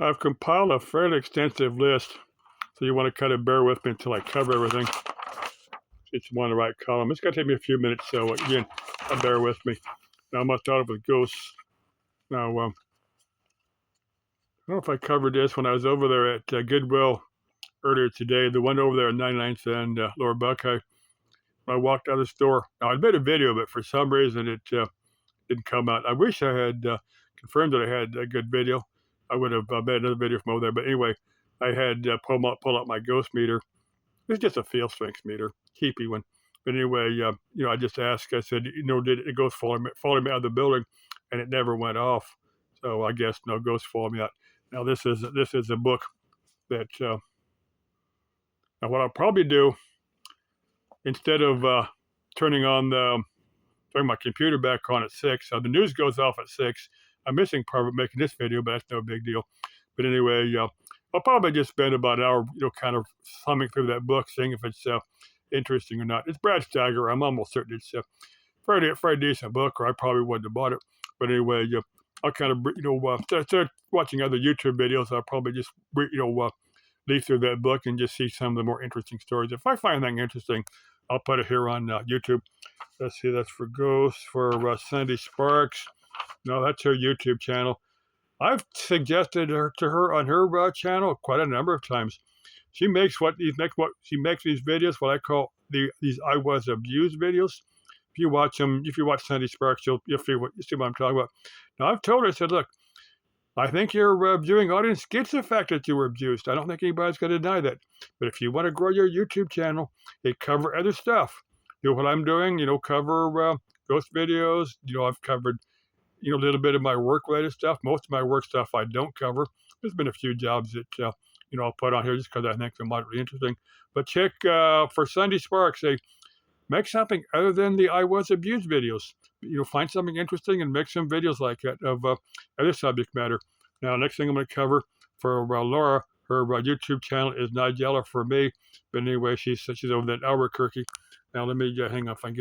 I've compiled a fairly extensive list, so you want to kind of bear with me until I cover everything. It's one in the right column. It's going to take me a few minutes, so again, bear with me. Now, I'm going to start off with ghosts. Now, I don't know if I covered this when I was over there at Goodwill earlier today, the one over there at 99th and Lower Buckeye. When I walked out of the store, now I made a video, but for some reason it didn't come out. I wish I had confirmed that I had a good video. I would have made another video from over there. But anyway, I had pull out my ghost meter. It's just a field strength meter, cheapy one. But anyway, I just asked. I said, did it ghost follow me out of the building, and it never went off. So I guess no ghost followed me out. Now this is a book that. Now what I'll probably do instead of turning on the turning my computer back on at 6. The news goes off at 6. I'm missing part of making this video, but that's no big deal. But anyway, I'll probably just spend about an hour, kind of thumbing through that book, seeing if it's interesting or not. It's Brad Steiger. I'm almost certain it's a very decent book, or I probably wouldn't have bought it. But anyway, I'll kind of, start watching other YouTube videos. I'll probably just, leaf through that book and just see some of the more interesting stories. If I find anything interesting, I'll put it here on YouTube. Let's see, that's for Ghost, for Sandy Sparks. No, that's her YouTube channel. I've suggested her to her on her channel quite a number of times. She makes these videos, what I call these I was abused videos. If you watch them, if you watch Sandy Sparks, you'll see what I'm talking about. Now I've told her, I said, look, I think your viewing audience gets the fact that you were abused. I don't think anybody's going to deny that. But if you want to grow your YouTube channel, cover other stuff. What I'm doing, cover ghost videos. I've covered, a little bit of my work-related stuff. Most of my work stuff I don't cover. There's been a few jobs that, I'll put on here just because I think they're moderately interesting. But check for Sandy Sparks, make something other than the I was abused videos. Find something interesting and make some videos like that of other subject matter. Now, next thing I'm going to cover for Laura, her YouTube channel is Nigella for me. But anyway, she's over there in Albuquerque. Now let me hang on if I can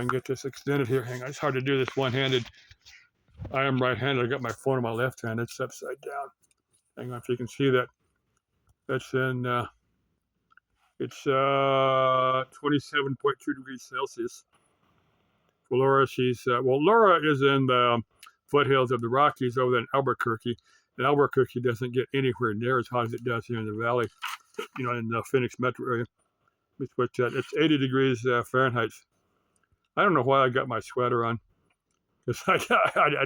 get this extended here. Hang on, it's hard to do this one-handed. I am right-handed. I got my phone in my left hand. It's upside down. Hang on if you can see that. That's in. It's 27.2 degrees Celsius. For Laura, Laura is in the foothills of the Rockies over there in Albuquerque. And Albuquerque doesn't get anywhere near as hot as it does here in the valley, in the Phoenix metro area. It's 80 degrees Fahrenheit. I don't know why I got my sweater on, because I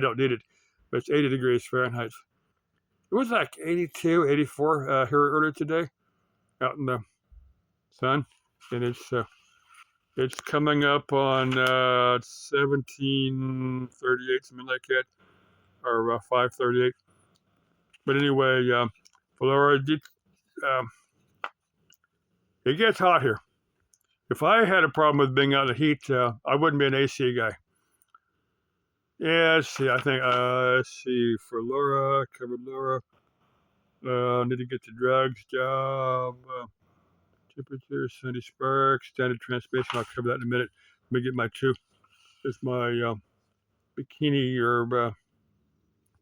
don't need it, but it's 80 degrees Fahrenheit. It was like 82, 84 here earlier today out in the sun, and it's coming up on 1738, something like that, or 538. But anyway, Flora, it gets hot here. If I had a problem with being out in the heat, I wouldn't be an AC guy. Yeah, let's see. I think let's see for Laura, covered Laura. Need to get the drugs job. Temperature, Sandy Sparks, standard transmission. I'll cover that in a minute. Let me get my two. It's my bikini or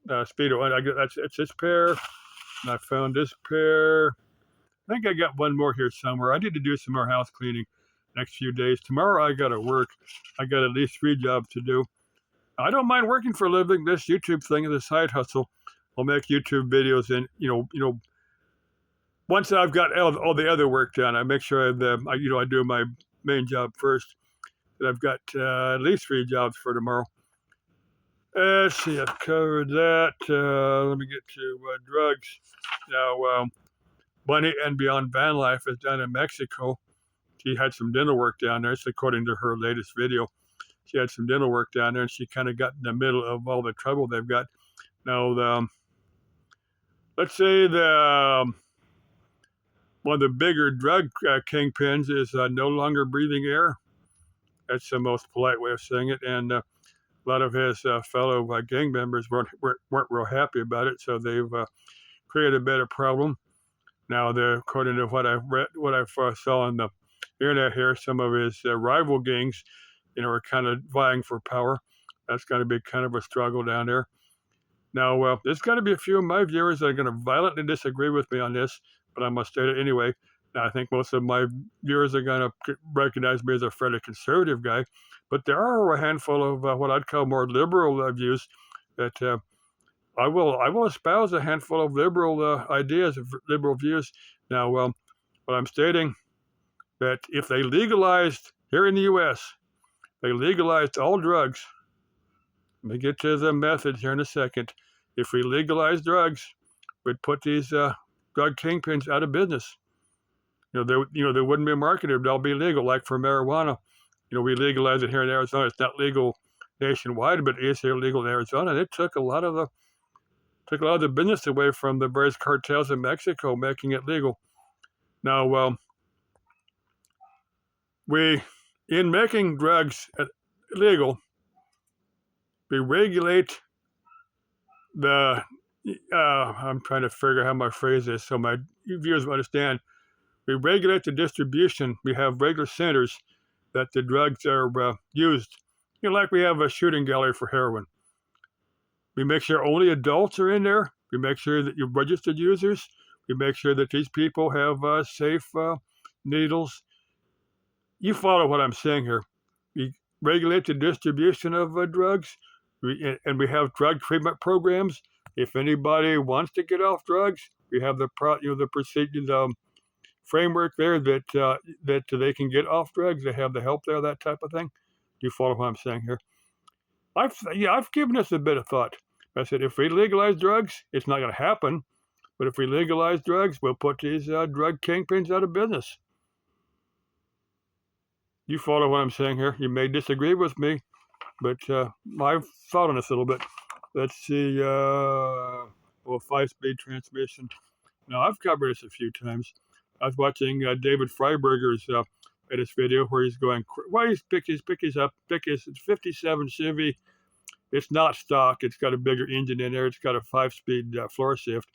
Speedo. That's this pair. And I found this pair. I think I got one more here somewhere. I need to do some more house cleaning next few days. Tomorrow I got to work. I got at least 3 jobs to do. I don't mind working for a living. This YouTube thing is a side hustle. I'll make YouTube videos and, once I've got all the other work done, I make sure I do my main job first. And I've got at least 3 jobs for tomorrow. Let's see, I've covered that. Let me get to drugs. Now, Bunny and Beyond Van Life is down in Mexico. She had some dental work down there. It's according to her latest video. She had some dental work down there, and she kind of got in the middle of all the trouble they've got. Now, let's say one of the bigger drug kingpins is No Longer Breathing Air. That's the most polite way of saying it. And a lot of his fellow gang members weren't real happy about it, so they've created a better problem. Now, according to what I saw on the internet here, some of his rival gangs, are kind of vying for power. That's going to be kind of a struggle down there. Now, there's got to be a few of my viewers that are going to violently disagree with me on this, but I'm going to state it anyway. Now, I think most of my viewers are going to recognize me as a fairly conservative guy, but there are a handful of what I'd call more liberal views that I will espouse a handful of liberal ideas, liberal views. Now, what I'm stating that if they legalized here in the U.S., they legalized all drugs. Let me get to the method here in a second. If we legalize drugs, we'd put these drug kingpins out of business. They wouldn't be marketed; they'll be legal. Like for marijuana, we legalize it here in Arizona. It's not legal nationwide, but it is here legal in Arizona. And it took a lot of the business away from the various cartels in Mexico, making it legal. Now, in making drugs illegal, we regulate the. I'm trying to figure out how my phrase is so my viewers will understand. We regulate the distribution. We have regular centers that the drugs are used. Like we have a shooting gallery for heroin. We make sure only adults are in there. We make sure that you're registered users. We make sure that these people have safe needles. You follow what I'm saying here. We regulate the distribution of drugs, and we have drug treatment programs. If anybody wants to get off drugs, we have the procedure, the framework there that they can get off drugs. They have the help there, that type of thing. Do you follow what I'm saying here? I've given this a bit of thought. I said if we legalize drugs, it's not going to happen. But if we legalize drugs, we'll put these drug kingpins out of business. You follow what I'm saying here? You may disagree with me, but I've thought on this a little bit. Let's see. 5-speed transmission. Now, I've covered this a few times. I was watching David Freiberger's latest video where he's going, why he's pick his 57 Chevy. It's not stock. It's got a bigger engine in there. It's got a 5-speed floor shift.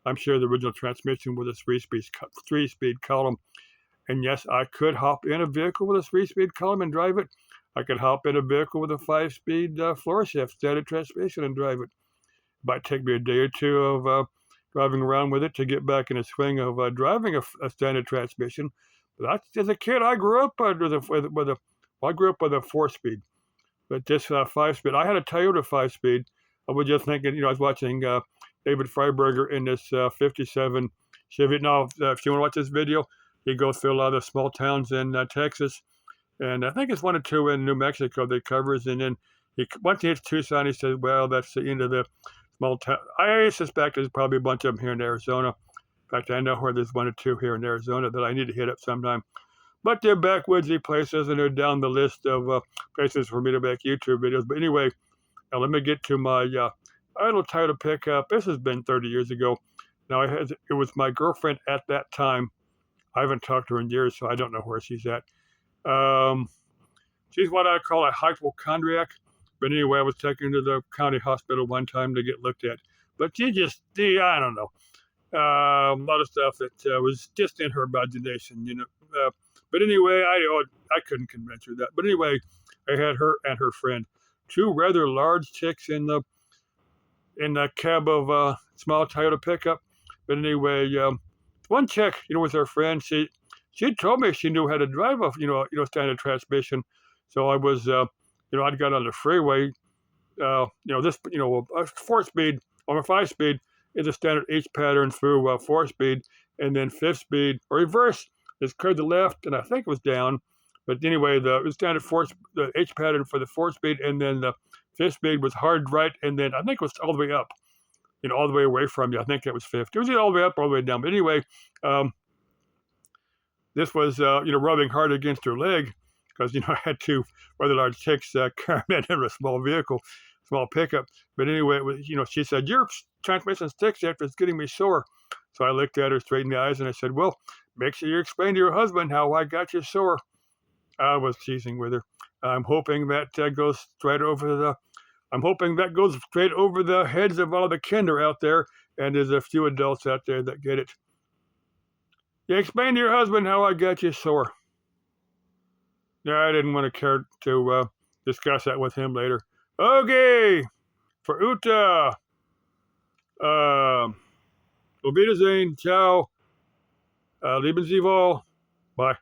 I'm sure the original transmission was a 3-speed column. And yes, I could hop in a vehicle with a 3-speed column and drive it. I could hop in a vehicle with a 5-speed floor shift standard transmission and drive it. It might take me a day or two of driving around with it to get back in the swing of driving a standard transmission. But as a kid, I grew up with a 4-speed, but just 5-speed. I had a Toyota 5-speed. I was just thinking, I was watching David Freiberger in this 57 Chevy. Now, if you want to watch this video, he goes through a lot of the small towns in Texas, and I think it's 1 or 2 in New Mexico that he covers. And then once he hits Tucson, he says, well, that's the end of the small town. I suspect there's probably a bunch of them here in Arizona. In fact, I know where there's 1 or 2 here in Arizona that I need to hit up sometime. But they're backwoodsy places, and they're down the list of places for me to make YouTube videos. But anyway, now let me get to my idle Toyota pickup. This has been 30 years ago. Now, it was my girlfriend at that time. I haven't talked to her in years, so I don't know where she's at. She's what I call a hypochondriac. But anyway, I was taken to the county hospital one time to get looked at. But I don't know. A lot of stuff that was just in her imagination, but anyway, I couldn't convince her that. But anyway, I had her and her friend, 2 rather large chicks in the cab of a small Toyota pickup. But anyway, one chick, was her friend. She told me she knew how to drive a standard transmission. So I was, I'd got on the freeway. This, a 4-speed or a 5-speed is a standard H pattern through 4-speed, and then 5th speed or reverse is curved to left, and I think it was down. But anyway, the standard the H pattern for the 4-speed, and then the 5th speed was hard right, and then I think it was all the way up, all the way away from you. I think that was 5th. It was all the way up, all the way down. But anyway, this was rubbing hard against her leg because I had 2 rather large chicks carrying in a small vehicle, small pickup. But anyway, it was, she said, your transmission sticks after it's getting me sore. So I looked at her straight in the eyes and I said, well, make sure you explain to your husband how I got you sore. I was teasing with her. I'm hoping that goes straight over the heads of all the kinder out there, and there's a few adults out there that get it. You explain to your husband how I got you sore. Yeah, I didn't want to care to discuss that with him later. Okay, for Uta. Auf Wiedersehen. Ciao. Lieben Sie wohl. Bye.